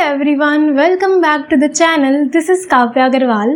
Everyone, welcome back to the channel. This is Kavya Agarwal.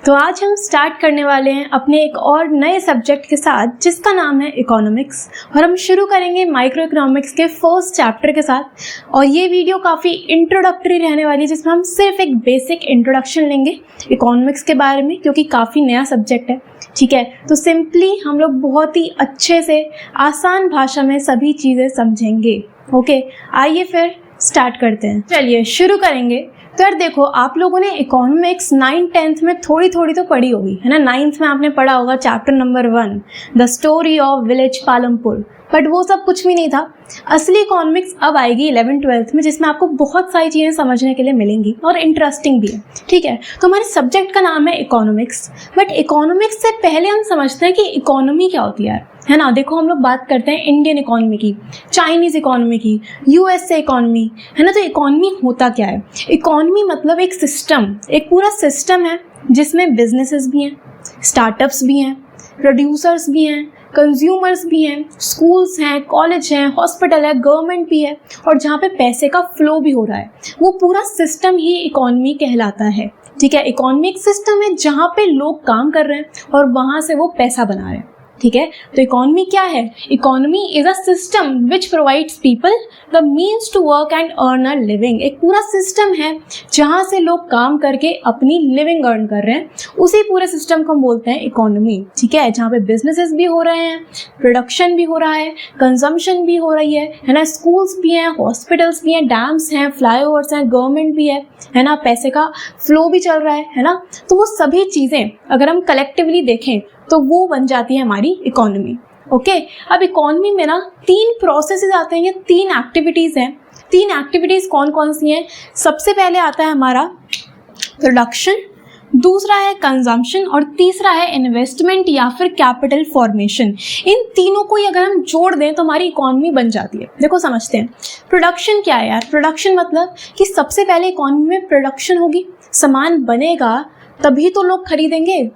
तो आज हम स्टार्ट करने वाले हैं अपने एक और नए सब्जेक्ट के साथ जिसका नाम है इकोनॉमिक्स, और हम शुरू करेंगे माइक्रो इकोनॉमिक्स के फर्स्ट चैप्टर के साथ। और ये वीडियो काफ़ी इंट्रोडक्टरी रहने वाली है जिसमें हम सिर्फ एक बेसिक इंट्रोडक्शन लेंगे इकोनॉमिक्स के बारे में, क्योंकि काफ़ी नया सब्जेक्ट है। ठीक है, तो सिंपली हम लोग बहुत ही अच्छे से आसान भाषा में सभी चीज़ें समझेंगे। ओके, आइए फिर स्टार्ट करते हैं। चलिए शुरू करेंगे। तो यार देखो, आप लोगों ने इकोनॉमिक्स 9th-10th में थोड़ी थोड़ी तो पढ़ी होगी, है ना। 9th में आपने पढ़ा होगा chapter number 1 the story of village Palampur, but वो सब कुछ भी नहीं था। असली इकोनॉमिक्स अब आएगी 11th-12th में, जिसमें आपको बहुत सारी चीज़ें समझने के लिए मिलेंगी और इंटरेस्टिंग भी है। ठीक है, तो हमारे सब्जेक्ट का नाम है इकोनॉमिक्स, बट इकोनॉमिक्स से पहले हम समझते हैं कि इकोनॉमी क्या होती है, है ना। देखो, हम लोग बात करते हैं इंडियन इकोनॉमी की, चाइनीज़ इकोनॉमी की, यूएसए इकोनॉमी, है ना। तो इकोनॉमी होता क्या है? इकोनॉमी मतलब एक सिस्टम, एक पूरा सिस्टम है जिसमें बिजनेसेस भी हैं, स्टार्टअप्स भी हैं, प्रोड्यूसर्स भी हैं, कंज्यूमर्स भी हैं, स्कूल्स हैं, कॉलेज हैं, हॉस्पिटल है, गवर्नमेंट भी है, और जहाँ पे पैसे का फ्लो भी हो रहा है, वो पूरा सिस्टम ही इकोनॉमी कहलाता है। ठीक है, इकोनॉमी एक सिस्टम है जहाँ पे लोग काम कर रहे हैं और वहाँ से वो पैसा बना रहे हैं। ठीक है, तो इकोनॉमी क्या है? Economy is a system which provides people the means to work and earn a living. एक पूरा सिस्टम है जहाँ से लोग काम करके अपनी लिविंग अर्न कर रहे हैं, उसी पूरे सिस्टम को हम बोलते हैं इकोनॉमी। ठीक है, जहाँ पे बिजनेसेस भी हो रहे हैं, प्रोडक्शन भी हो रहा है, कंजम्पशन भी हो रही है ना, स्कूल्स भी हैं, हॉस्पिटल्स भी हैं, डैम्स हैं, फ्लाईओवर्स हैं, गवर्नमेंट भी है ना, पैसे का फ्लो भी चल रहा है ना। तो वो सभी चीज़ें अगर हम कलेक्टिवली देखें तो वो बन जाती है हमारी इकोनॉमी। ओके, अब इकोनॉमी में ना 3 प्रोसेसेस आते हैं, ये 3 एक्टिविटीज़ हैं। 3 एक्टिविटीज़ कौन कौन सी हैं? सबसे पहले आता है हमारा प्रोडक्शन, दूसरा है कंजम्पशन, और तीसरा है इन्वेस्टमेंट या फिर कैपिटल फॉर्मेशन। इन तीनों को ही अगर हम जोड़ दें तो हमारी इकोनॉमी बन जाती है। देखो समझते हैं, प्रोडक्शन क्या है यार? प्रोडक्शन मतलब कि सबसे पहले इकोनॉमी में प्रोडक्शन होगी, सामान बनेगा तभी तो लोग खरीदेंगे।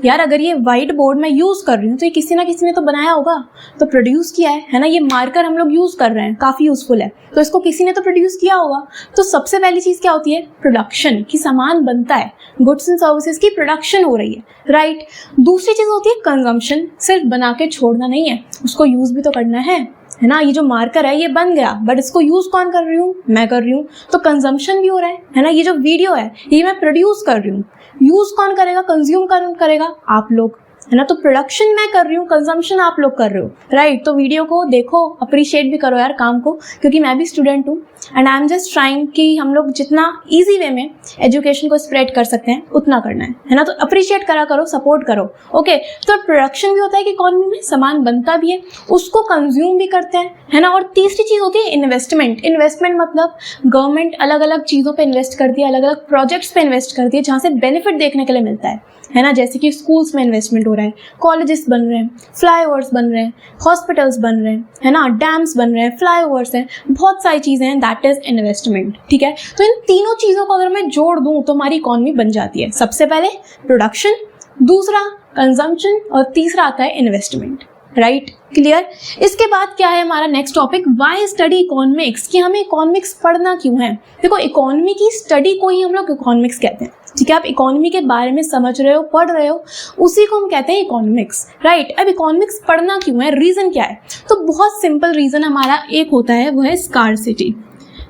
यार अगर ये वाइट बोर्ड मैं यूज़ कर रही हूँ तो ये किसी ना किसी ने तो बनाया होगा, तो प्रोड्यूस किया है ना। ये मार्कर हम लोग यूज़ कर रहे हैं, काफ़ी यूज़फुल है, तो इसको किसी ने तो प्रोड्यूस किया होगा। तो सबसे पहली चीज़ क्या होती है? प्रोडक्शन, की सामान बनता है, गुड्स एंड सर्विसेज की प्रोडक्शन हो रही है, राइट। दूसरी चीज़ होती है कंजम्पशन, सिर्फ बना के छोड़ना नहीं है, उसको यूज़ भी तो करना है ना। ये जो मार्कर है ये बन गया, बट इसको यूज़ कौन कर रही हूँ? मैं कर रही हूँ, तो कंजम्पशन भी हो रहा है ना। ये जो वीडियो है ये मैं प्रोड्यूस कर रही हूँ, यूज़ कौन करेगा? कंज्यूम कौन करेगा? आप लोग, है ना। तो प्रोडक्शन मैं कर रही हूँ, कंजम्पशन आप लोग कर रहे हो, राइट। तो वीडियो को देखो, अप्रिशिएट भी करो यार काम को, क्योंकि मैं भी स्टूडेंट हूँ and I am just trying कि हम लोग जितना ईजी वे में एजुकेशन को स्प्रेड कर सकते हैं उतना करना है ना। तो अप्रिशिएट करा करो, सपोर्ट करो। ओके, तो प्रोडक्शन भी होता है कि इकोनॉमी में सामान बनता भी है, उसको कंज्यूम भी करते हैं, है ना। और तीसरी चीज़ होती है इन्वेस्टमेंट। इन्वेस्टमेंट मतलब गवर्नमेंट अलग अलग चीज़ों पे इन्वेस्ट करती है, अलग अलग प्रोजेक्ट्स पे इन्वेस्ट करती है जहाँ से बेनिफिट देखने के लिए मिलता है ना। जैसे कि स्कूल्स में इन्वेस्टमेंट हो रहा है, कॉलेजेस बन रहे हैं, फ्लाईओवर्स बन रहे हैं, हॉस्पिटल्स बन रहे हैं, है ना, डैम्स बन रहे हैं, फ्लाईओवर्स हैं, बहुत सारी चीज़ें हैं, दैट इज इन्वेस्टमेंट। ठीक है, तो इन तीनों चीज़ों को अगर मैं जोड़ दूँ तो हमारी इकोनॉमी बन जाती है। सबसे पहले प्रोडक्शन, दूसरा कंजम्पशन, और तीसरा आता है इन्वेस्टमेंट, राइट। क्लियर? इसके बाद क्या है हमारा next topic, why study economics, कि हमें इकोनॉमिक्स पढ़ना क्यों है। देखो, इकोनॉमी की स्टडी को ही हम लोग इकोनॉमिक्स कहते हैं। ठीक है, आप इकोनॉमी के बारे में समझ रहे हो, पढ़ रहे हो, उसी को हम कहते हैं इकोनॉमिक्स, राइट। अब इकोनॉमिक्स पढ़ना क्यों है, रीज़न क्या है? तो बहुत सिंपल रीज़न हमारा एक होता है, वो है स्कार्सिटी।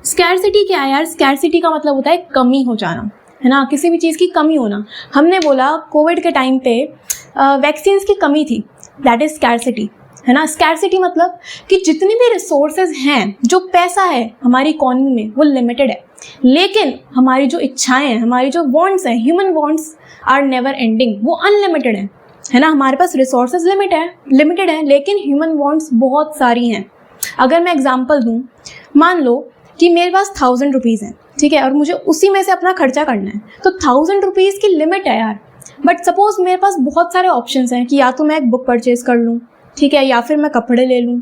स्कार्सिटी क्या है यार? स्कार्सिटी का मतलब होता है कमी हो जाना, है ना, किसी भी चीज़ की कमी होना। हमने बोला कोविड के टाइम पे वैक्सीन्स की कमी थी, दैट इज स्कार्सिटी, है ना। स्कार्सिटी मतलब कि जितनी भी रिसोर्सेज हैं, जो पैसा है हमारी इकोनॉमी में वो लिमिटेड है, लेकिन हमारी जो इच्छाएं हैं, हमारी जो वांट्स हैं, human wants are never ending, वो अनलिमिटेड है ना। हमारे पास रिसोर्सेज लिमिटेड है, लेकिन ह्यूमन वांट्स बहुत सारी हैं। अगर मैं एग्जांपल दूं, मान लो कि मेरे पास 1000 रुपीज़ हैं, ठीक है, और मुझे उसी में से अपना खर्चा करना है, तो 1000 रुपीज़ की लिमिट है यार। बट सपोज मेरे पास बहुत सारे ऑप्शंस हैं कि या तो मैं एक बुक परचेज कर लूँ, ठीक है, या फिर मैं कपड़े ले लूँ,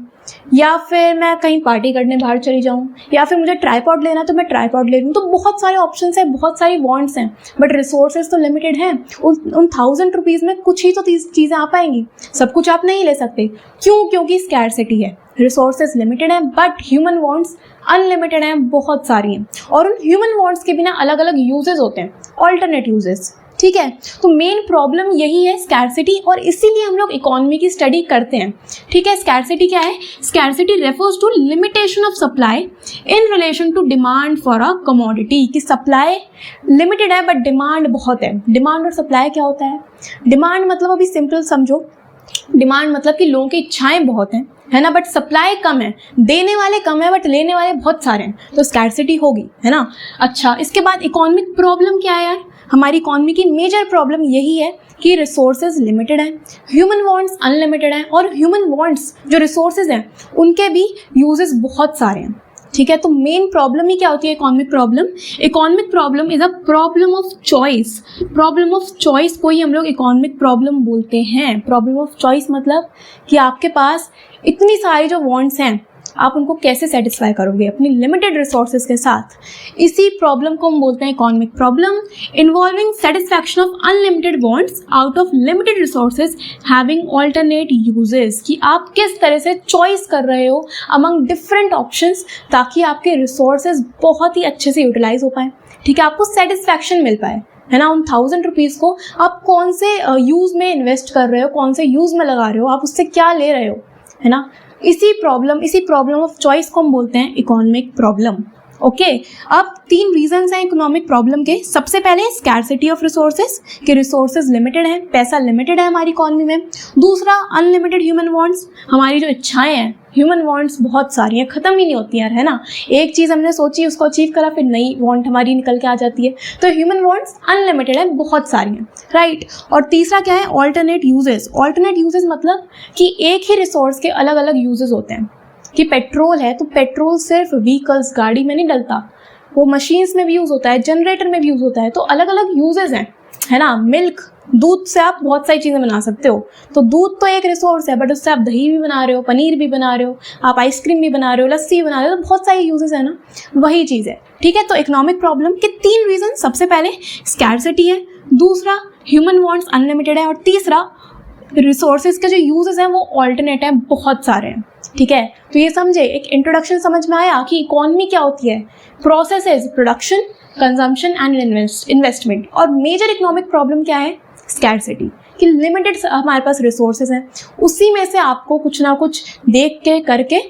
या फिर मैं कहीं पार्टी करने बाहर चली जाऊँ, या फिर मुझे ट्राईपॉड लेना तो मैं ट्राईपॉड ले लूँ। तो बहुत सारे ऑप्शंस हैं, बहुत सारी वांट्स हैं, बट रिसोर्सेज तो लिमिटेड हैं। उन 1000 रुपीज़ में कुछ ही तो चीज़ें आ पाएंगी, सब कुछ आप नहीं ले सकते। क्यों? क्योंकि स्कैरसिटी है, रिसोर्सेज लिमिटेड हैं, बट ह्यूमन वांट्स अनलिमिटेड हैं, बहुत सारी हैं। और उन ह्यूमन वांट्स के बिना अलग अलग यूजेस होते हैं, ऑल्टरनेट यूजेस। ठीक है, तो मेन प्रॉब्लम यही है स्कैरसिटी, और इसीलिए हम लोग इकोनॉमी की स्टडी करते हैं। ठीक है, स्कैरसिटी क्या है? Scarcity refers to limitation of supply in relation to demand for a commodity. कि सप्लाई लिमिटेड है बट डिमांड बहुत है। डिमांड और सप्लाई क्या होता है? डिमांड मतलब अभी सिंपल समझो, डिमांड मतलब कि लोगों की इच्छाएं बहुत हैं, है ना, बट सप्लाई कम है। देने वाले कम है बट लेने वाले बहुत सारे हैं, तो स्कैरसिटी होगी, है ना। अच्छा, इसके बाद इकोनॉमिक प्रॉब्लम क्या है यार? हमारी इकोनॉमी की मेजर प्रॉब्लम यही है कि रिसोर्सेज लिमिटेड हैं, ह्यूमन वांट्स अनलिमिटेड हैं, और ह्यूमन वांट्स जो रिसोर्सेज हैं उनके भी यूजेस बहुत सारे हैं। ठीक है, तो मेन प्रॉब्लम ही क्या होती है economic problem? Economic problem is a problem of choice. Problem of choice को ही हम लोग इकोनॉमिक प्रॉब्लम बोलते हैं। प्रॉब्लम ऑफ चॉइस मतलब कि आपके पास इतनी सारी जो वांट्स हैं, आप उनको कैसे सेटिस्फाई करोगे अपनी लिमिटेड रिसोर्सेज के साथ। इसी प्रॉब्लम को हम बोलते हैं economic problem, involving satisfaction of unlimited wants out of limited resources having alternate uses. कि आप किस तरह से चॉइस कर रहे हो अमंग डिफरेंट ऑप्शंस, ताकि आपके रिसोर्सेज बहुत ही अच्छे से यूटिलाइज हो पाए। ठीक है, आपको सेटिस्फैक्शन मिल पाए, है ना। उन 1000 रुपीज़ को आप कौन से यूज़ में इन्वेस्ट कर रहे हो, कौन से यूज़ में लगा रहे हो, आप उससे क्या ले रहे हो, है ना। इसी प्रॉब्लम ऑफ चॉइस को हम बोलते हैं इकोनॉमिक प्रॉब्लम। ओके, अब 3 रीजंस हैं इकोनॉमिक प्रॉब्लम के। सबसे पहले स्कैरसिटी ऑफ रिसोर्सेज, कि रिसोर्सेज लिमिटेड हैं, पैसा लिमिटेड है हमारी इकोनॉमी में। दूसरा, अनलिमिटेड ह्यूमन वांट्स, हमारी जो इच्छाएं हैं, ह्यूमन वांट्स बहुत सारी हैं, ख़त्म ही नहीं होती यार, है ना। एक चीज़ हमने सोची, उसको अचीव करा, फिर नई वांट हमारी निकल के आ जाती है। तो ह्यूमन वांट्स अनलिमिटेड है, बहुत सारी हैं, राइट। और तीसरा क्या है? Alternate uses. ऑल्टरनेट यूजेस मतलब कि एक ही रिसोर्स के अलग अलग यूजेस होते हैं। कि पेट्रोल है तो पेट्रोल सिर्फ व्हीकल्स, गाड़ी में नहीं डलता, वो मशीन्स में भी यूज़ होता है, जनरेटर में भी यूज़ होता है, तो अलग अलग यूजेस हैं, है ना। मिल्क, दूध से आप बहुत सारी चीज़ें बना सकते हो। तो दूध तो एक रिसोर्स है, बट उससे आप दही भी बना रहे हो, पनीर भी बना रहे हो, आप आइसक्रीम भी बना रहे हो, लस्सी भी बना रहे हो, तो बहुत सारी यूजेस है ना, वही चीज़ है। ठीक है, तो इकोनॉमिक प्रॉब्लम के 3 रीजन, सबसे पहले स्कैरसिटी है, दूसरा ह्यूमन वांट्स अनलिमिटेड है, और तीसरा रिसोर्सेज के जो यूजेस हैं वो ऑल्टरनेट हैं, बहुत सारे हैं। ठीक है, तो ये समझे, एक इंट्रोडक्शन समझ में आया कि इकोनॉमी क्या होती है। Processes, production, consumption and investment. और मेजर इकोनॉमिक प्रॉब्लम क्या है? स्कैरसिटी, कि लिमिटेड हमारे पास रिसोर्सेज हैं, उसी में से आपको कुछ ना कुछ देख के करके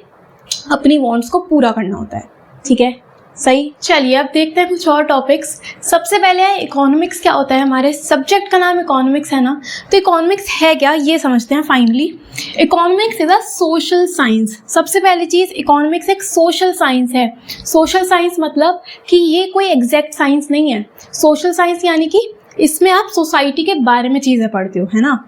अपनी वांट्स को पूरा करना होता है। ठीक है, सही। चलिए अब देखते हैं कुछ और टॉपिक्स। सबसे पहले है इकोनॉमिक्स क्या होता है। हमारे सब्जेक्ट का नाम इकोनॉमिक्स है ना, तो इकोनॉमिक्स है क्या ये समझते हैं finally. Economics is a social science. सबसे पहली चीज़, इकोनॉमिक्स एक सोशल साइंस है। सोशल साइंस मतलब कि ये कोई एग्जैक्ट साइंस नहीं है। सोशल साइंस यानी कि इसमें आप सोसाइटी के बारे में चीज़ें पढ़ते हो, है ना।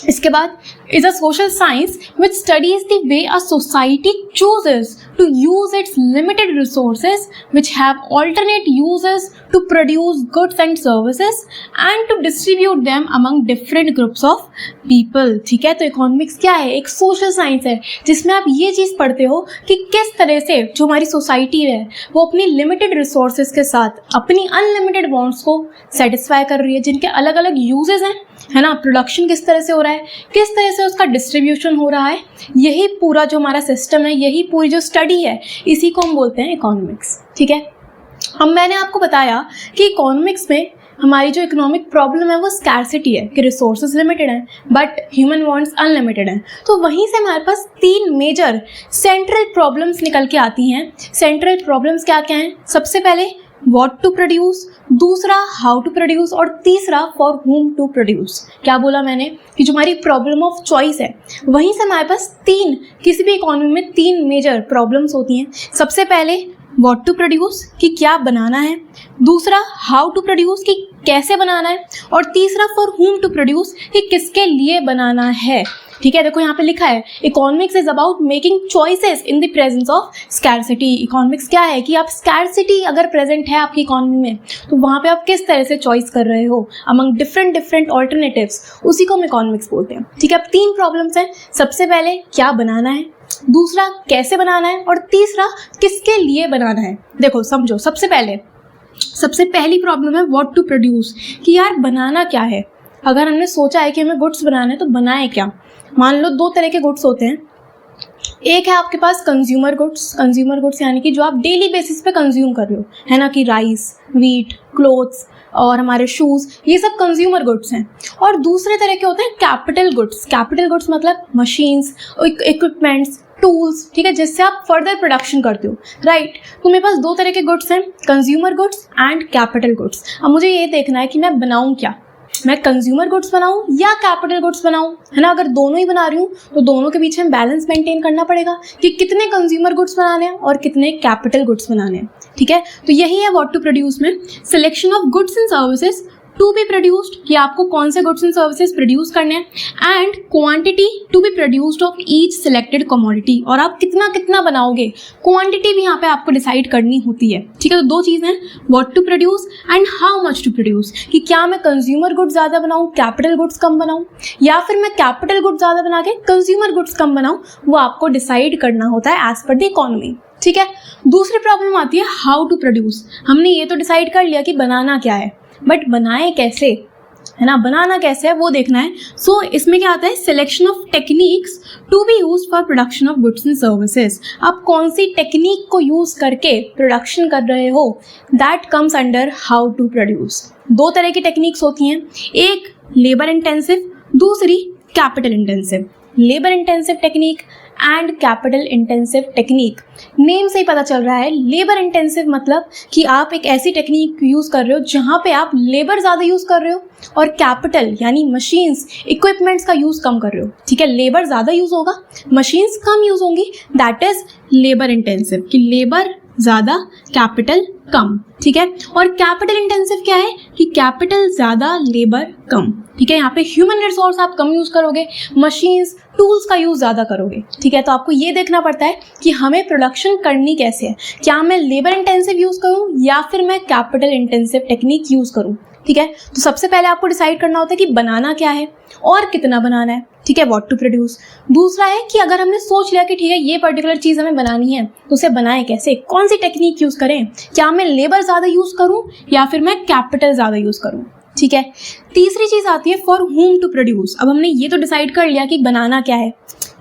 इसके बाद is a social science which studies the way a society chooses to use its limited resources which have alternate uses to produce goods and services and to distribute them among different groups of people। ठीक है, तो economics क्या है? एक social science है जिसमें आप ये चीज़ पढ़ते हो कि किस तरह से जो हमारी सोसाइटी है वो अपनी लिमिटेड रिसोर्सेज के साथ अपनी अनलिमिटेड वांट्स को सेटिस्फाई कर रही है, जिनके अलग अलग यूजेस हैं, है ना। प्रोडक्शन किस तरह से हो रहा है, किस तरह से उसका डिस्ट्रीब्यूशन हो रहा है, यही पूरा जो हमारा सिस्टम है, यही पूरी जो स्टडी है, इसी को हम बोलते हैं इकोनॉमिक्स। ठीक है, अब मैंने आपको बताया कि इकोनॉमिक्स में हमारी जो इकोनॉमिक प्रॉब्लम है वो स्कैरसिटी है, कि रिसोर्सेज लिमिटेड हैं बट ह्यूमन वांट्स अनलिमिटेड हैं। तो वहीं से हमारे पास 3 मेजर सेंट्रल प्रॉब्लम्स निकल के आती हैं। सेंट्रल प्रॉब्लम्स क्या क्या हैं? सबसे पहले व्हाट टू प्रोड्यूस, दूसरा हाउ टू प्रोड्यूस, और तीसरा फॉर whom टू प्रोड्यूस। क्या बोला मैंने कि जो हमारी प्रॉब्लम ऑफ चॉइस है, वहीं से हमारे पास 3, किसी भी इकोनॉमी में 3 मेजर प्रॉब्लम्स होती हैं। सबसे पहले व्हाट टू प्रोड्यूस, कि क्या बनाना है, दूसरा हाउ टू प्रोड्यूस, कि कैसे बनाना है, और तीसरा फॉर whom टू प्रोड्यूस, कि किसके लिए बनाना है। ठीक है, देखो यहाँ पे लिखा है economics is about making choices in the presence of scarcity. Economics क्या है कि आप स्कैरसिटी अगर प्रेजेंट है आपकी इकोनॉमी में, तो वहाँ पे आप किस तरह से चॉइस कर रहे हो अमंग डिफरेंट ऑल्टरनेटिव्स, उसी को हम इकोनॉमिक्स बोलते हैं। ठीक है, अब 3 प्रॉब्लम्स हैं। सबसे पहले क्या बनाना है, दूसरा कैसे बनाना है, और तीसरा किसके लिए बनाना है। देखो समझो, सबसे पहली प्रॉब्लम है व्हाट टू प्रोड्यूस, कि यार बनाना क्या है। अगर हमने सोचा है कि हमें गुड्स बनाना है तो बनाए क्या। मान लो दो तरह के गुड्स होते हैं, एक है आपके पास कंज्यूमर गुड्स यानी कि जो आप डेली बेसिस पे कंज्यूम कर रहे हो, है ना, कि राइस, व्हीट, क्लोथ्स और हमारे शूज़, ये सब कंज्यूमर गुड्स हैं। और दूसरे तरह के होते हैं कैपिटल गुड्स मतलब मशीन्स, इक्विपमेंट्स, टूल्स, ठीक है, जिससे आप फर्दर प्रोडक्शन करते हो, राइट। तो मेरे पास दो तरह के गुड्स हैं, consumer goods and capital goods. अब मुझे ये देखना है कि मैं बनाऊँ क्या, मैं कंज्यूमर गुड्स बनाऊं या कैपिटल गुड्स बनाऊं, है ना। अगर दोनों ही बना रही हूँ तो दोनों के बीच में बैलेंस मेंटेन करना पड़ेगा कि कितने कंज्यूमर गुड्स बनाने हैं और कितने कैपिटल गुड्स बनाने हैं, ठीक है। तो यही है व्हाट टू प्रोड्यूस में, selection of goods and services to be produced, कि आपको कौन से गुड्स एंड सर्विसेज प्रोड्यूस करने हैं, and quantity to be produced of each selected commodity, और आप कितना बनाओगे, क्वांटिटी भी यहाँ पे आपको डिसाइड करनी होती है, ठीक है। तो दो चीज़ें हैं, what to produce and how much to produce, कि क्या मैं कंज्यूमर गुड्स ज़्यादा बनाऊँ, कैपिटल गुड्स कम बनाऊँ, या फिर मैं कैपिटल गुड्स ज़्यादा बना के कंज्यूमर गुड्स कम बनाऊँ, वो आपको डिसाइड करना होता है एज पर द इकोनॉमी, ठीक है। दूसरी प्रॉब्लम आती है हाउ टू प्रोड्यूस। हमने ये तो डिसाइड कर लिया कि बनाना क्या है, बट बनाए कैसे, है ना, बनाना कैसे है वो देखना है। सो इसमें क्या आता है, selection of techniques to be use for production of goods and services. आप कौन सी टेक्निक को यूज करके प्रोडक्शन कर रहे हो, that comes under how to produce. दो तरह की टेक्निक्स होती हैं, एक लेबर इंटेंसिव, दूसरी capital intensive. Labour intensive technique and capital intensive technique, name से ही पता चल रहा है। लेबर इंटेंसिव मतलब कि आप एक ऐसी टेक्निक यूज़ कर रहे हो जहाँ पे आप लेबर ज़्यादा यूज़ कर रहे हो, और कैपिटल यानी मशीन्स, इक्विपमेंट्स का यूज़ कम कर रहे हो, ठीक है। लेबर ज़्यादा यूज़ होगा, मशीन्स कम यूज़ होंगी, दैट इज़ लेबर इंटेंसिव, कि लेबर ज़्यादा कैपिटल कम, ठीक है। और कैपिटल इंटेंसिव क्या है, कि कैपिटल ज़्यादा लेबर कम, ठीक है। यहाँ पे ह्यूमन रिसोर्स आप कम यूज़ करोगे, मशीन्स, टूल्स का यूज़ ज़्यादा करोगे, ठीक है। तो आपको ये देखना पड़ता है कि हमें प्रोडक्शन करनी कैसे है, क्या मैं लेबर इंटेंसिव यूज़ करूँ या फिर मैं कैपिटल इंटेंसिव टेक्निक यूज़ करूँ, ठीक है। तो सबसे पहले आपको डिसाइड करना होता है कि बनाना क्या है और कितना बनाना है, ठीक है, व्हाट टू प्रोड्यूस। दूसरा है कि अगर हमने सोच लिया कि ठीक है ये पर्टिकुलर चीज़ हमें बनानी है, तो उसे बनाएं कैसे, कौन सी टेक्निक यूज़ करें, क्या मैं लेबर ज़्यादा यूज़ करूँ या फिर मैं कैपिटल ज़्यादा यूज़ करूँ, ठीक है। तीसरी चीज़ आती है फॉर हुम टू प्रोड्यूस। अब हमने ये तो डिसाइड कर लिया कि बनाना क्या है,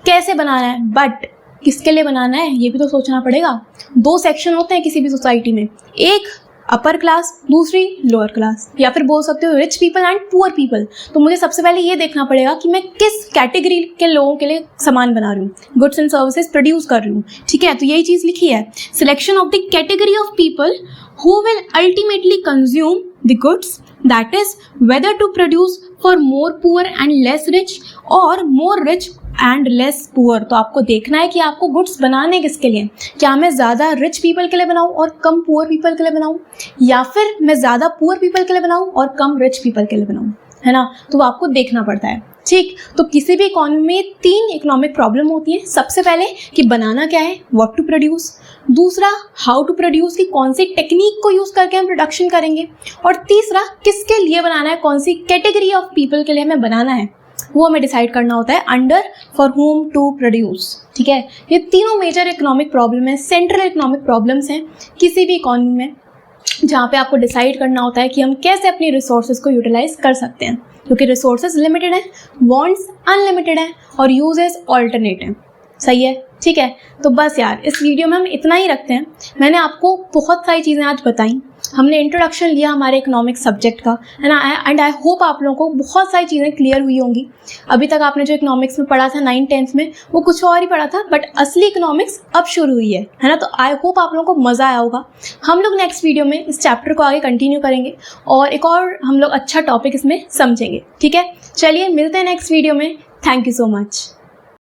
कैसे बनाना है, बट किसके लिए बनाना है ये भी तो सोचना पड़ेगा। दो सेक्शन होते हैं किसी भी सोसाइटी में, एक अपर क्लास, दूसरी लोअर क्लास, या फिर बोल सकते हो rich people and poor people. तो मुझे सबसे पहले ये देखना पड़ेगा कि मैं किस कैटेगरी के लोगों के लिए सामान बना रही हूँ, गुड्स एंड सर्विसेज प्रोड्यूस कर रही हूँ, ठीक है। तो यही चीज़ लिखी है, selection of the category of people who will ultimately consume the goods, that is whether to produce for more poor and less rich और more rich and less poor. तो आपको देखना है कि आपको गुड्स बनाने किसके लिए, क्या मैं ज़्यादा रिच पीपल के लिए बनाऊँ और कम पुअर पीपल के लिए बनाऊँ, या फिर मैं ज़्यादा पुअर पीपल के लिए बनाऊँ और कम रिच पीपल के लिए बनाऊँ, है ना। तो आपको देखना पड़ता है, ठीक। तो किसी भी इकोनॉमी में तीन इकोनॉमिक प्रॉब्लम होती है। सबसे पहले कि बनाना क्या है, व्हाट टू प्रोड्यूस, दूसरा हाउ टू प्रोड्यूस, कि कौन सी टेक्निक को यूज़ करके हम प्रोडक्शन करेंगे, और तीसरा किसके लिए बनाना है, कौन सी कैटेगरी ऑफ पीपल के लिए हमें बनाना है, वो हमें डिसाइड करना होता है under for whom to produce, ठीक है। ये तीनों मेजर इकोनॉमिक प्रॉब्लम है, सेंट्रल इकोनॉमिक प्रॉब्लम्स हैं किसी भी इकोनॉमी में, जहाँ पे आपको डिसाइड करना होता है कि हम कैसे अपनी रिसोर्सेज को यूटिलाइज कर सकते हैं, क्योंकि रिसोर्सेज लिमिटेड हैं, वांट्स अनलिमिटेड हैं और यूजेस ऑल्टरनेट हैं, सही है, ठीक है। तो बस यार इस वीडियो में हम इतना ही रखते हैं। मैंने आपको बहुत सारी चीज़ें आज बताई, हमने इंट्रोडक्शन लिया हमारे इकोनॉमिक सब्जेक्ट का, है ना, एंड आई होप आप लोगों को बहुत सारी चीज़ें क्लियर हुई होंगी। अभी तक आपने जो इकोनॉमिक्स में पढ़ा था 9th-10th में, वो कुछ और ही पढ़ा था, बट असली इकोनॉमिक्स अब शुरू हुई है ना। तो आई होप आप लोगों को मज़ा आया होगा। हम लोग नेक्स्ट वीडियो में इस चैप्टर को आगे कंटिन्यू करेंगे और एक और हम लोग अच्छा टॉपिक इसमें समझेंगे, ठीक है। चलिए मिलते हैं नेक्स्ट वीडियो में। Thank you so much.